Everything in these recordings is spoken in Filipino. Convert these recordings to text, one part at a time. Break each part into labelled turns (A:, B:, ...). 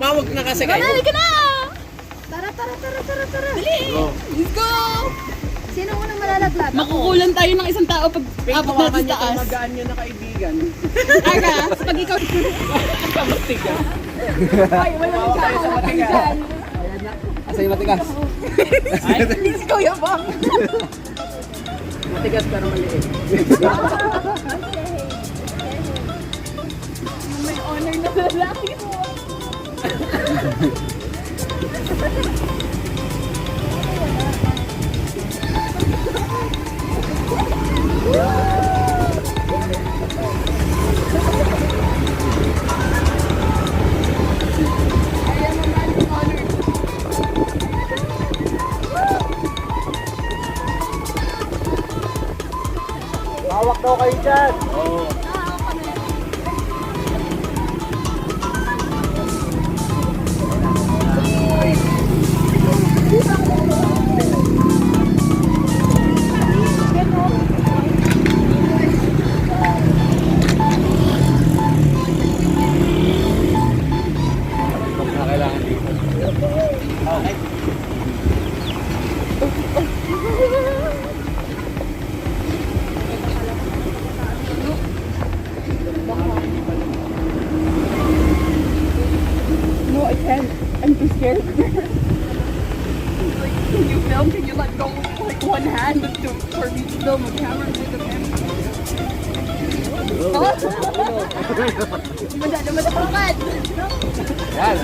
A: Tumawag na kasi kayo.
B: Halika na! Tara. Dali! Let's go!
C: Sino unang malalaglag?
B: Makukulan tayo ng isang tao pag
A: Pink,
B: abot
A: hawakan
B: natin
A: niyo
B: taas.
A: kung magaan nyo na kaibigan.
B: Aga, pag ikaw...
A: Kamatiga.
B: Ay, wala
A: Hawakan kayo sa matigas.
D: Asa yung matigas?
A: Ay,
B: Ikaw yabang.
A: matigas pero maliit.
B: May honor na lalaki mo. Ayan naman yung honor.
D: Hawak daw kayo dyan.
A: Oo.
D: Na kailangan dito. Okay.
B: No, I can't. I'm too scared. Can you film? Can you let go with like one hand for me to film a camera with the camera? Madadapat!
D: Yan.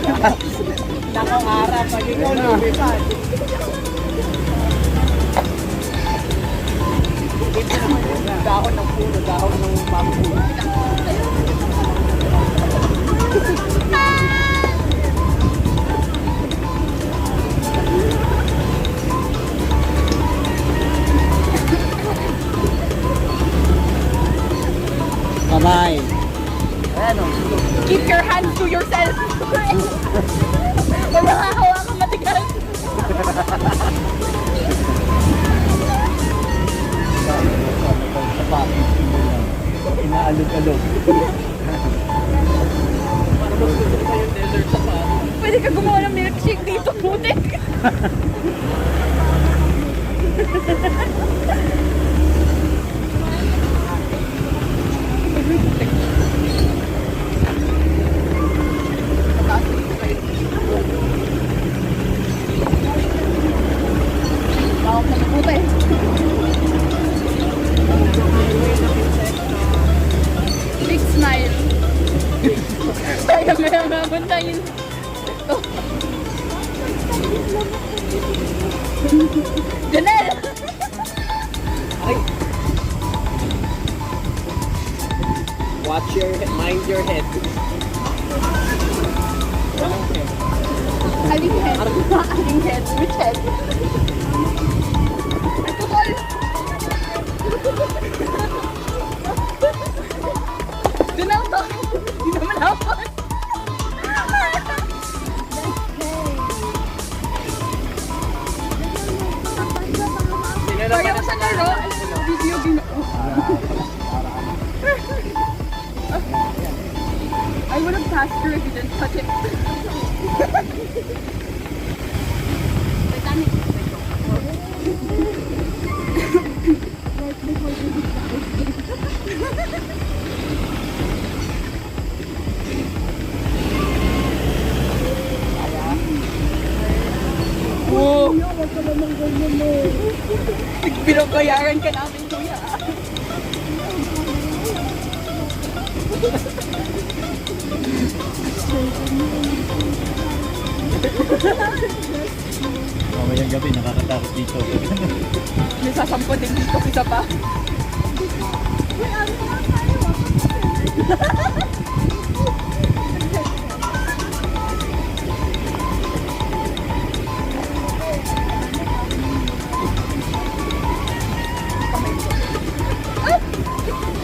A: Nakaharap pag ikaw lumipad. Dahon ng puno, dahon ng bamboo.
D: Kamay. Ayan o.
B: Keep your hands to yourself! Wala nakakawa kang matigas!
D: Inaalog-alog.
A: Para magtutok pa yung desert sa paa.
B: Pwede ka gumawa ng milkshake dito, putik! Bawang sa puti. Big smile. Kaya may mamuntayin. Janelle!
A: Watch your head, mind your head.
B: Aling head. Aling head. Which head? Ito, tol! Janelle, to! Hindi naman ako.
A: Sino
B: Kaya
A: naman
B: mo sa laro, video game. I would have passed through if you didn't touch it. Titanic. Wow! Binabayaran ka namin, kuya.
D: Mamayang gabi, nakakatakot dito.
B: May sasampo din dito, isa pa.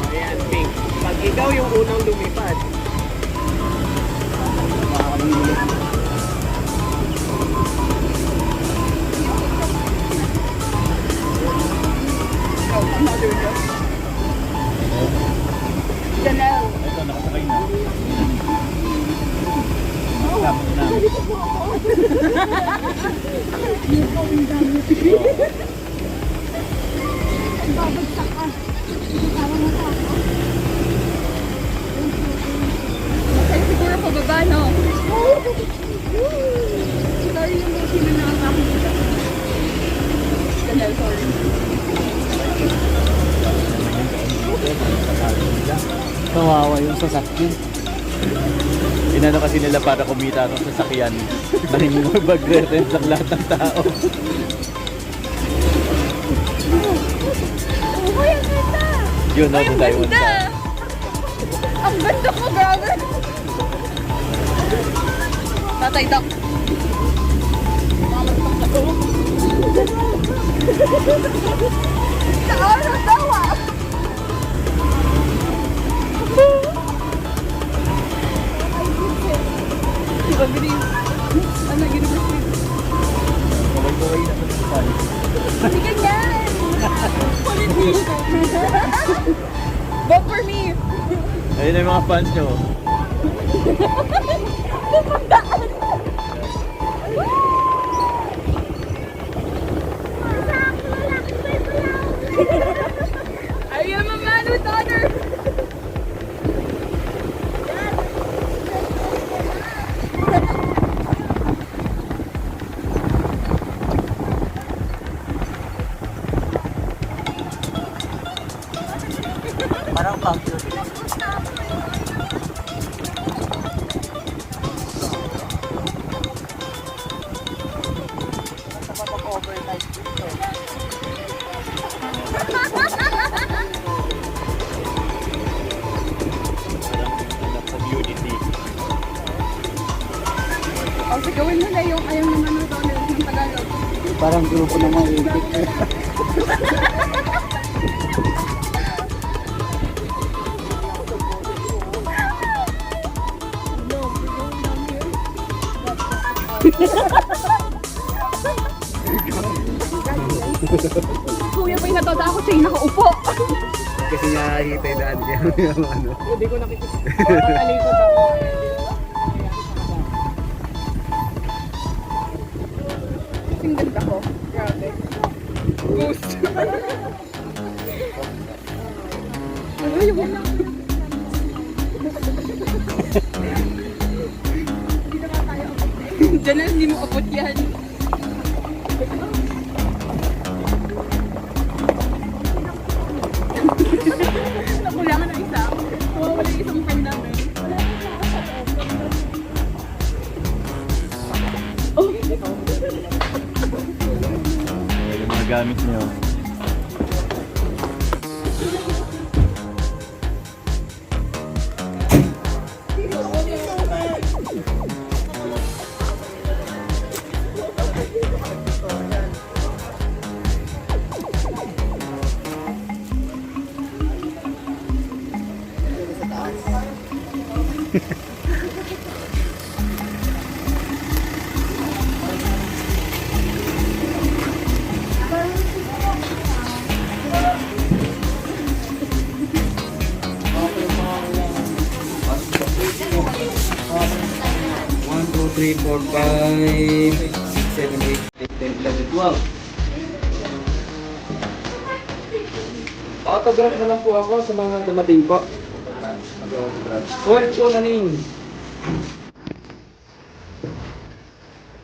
A: Ayan, Pink. Pag ikaw yung unang lumipad,
B: Janelle.
D: Ito, nakasakay na. namin.
C: Babagsak ka. Parang matakot.
B: Masaya siguro pababa, no? Sorry yung mga sino na ang aking dito. Sorry.
D: Kawawa yung sasakyan. Inano kasi nila para kumita ng sasakyan. Maring mag-rent ang lahat ng tao.
C: Oh, kuya, ganda!
D: Yun, no,
B: Ay,
D: kung tayo
B: ang ganda! Ang ganda ko, grabe! Tatay Doc. Mamatok na to. Sa oras daw ah! Ang bilis. Ano, university?
D: Kaway-kaway na sa sasakyan.
B: Hindi ganyan! Politics! Vote for me!
D: Ayun na yung mga fans nyo.
B: I am a man with honor!
D: Parang pangkilo. Community.
B: O, sigawin mo na yung ayaw ng ano daw ng Tagalog.
D: Parang grupo ng mga itik.
B: Kuya pa yung natatakot siya yung nakaupo.
A: Kasi nakakita yung daan kaya yung ano.
B: Hindi ko nakikita. Patalikod ako. Kasing ganda ko. Grabe. Ghost. Ano yung wala? Diyan na hindi mo abot yan. Nakulangan ng isa. Wala yung isang friend namin.
D: Yung mga gamit nyo.
A: One, two, three, four, five, six, seven, eight, nine, 10, 11, 12. Autograph na lang po ako sa mga dumating po. Hold po na ning.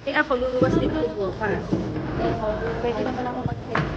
C: Eh, ako, luluwas din po pa. Pwede naman ako mag-help.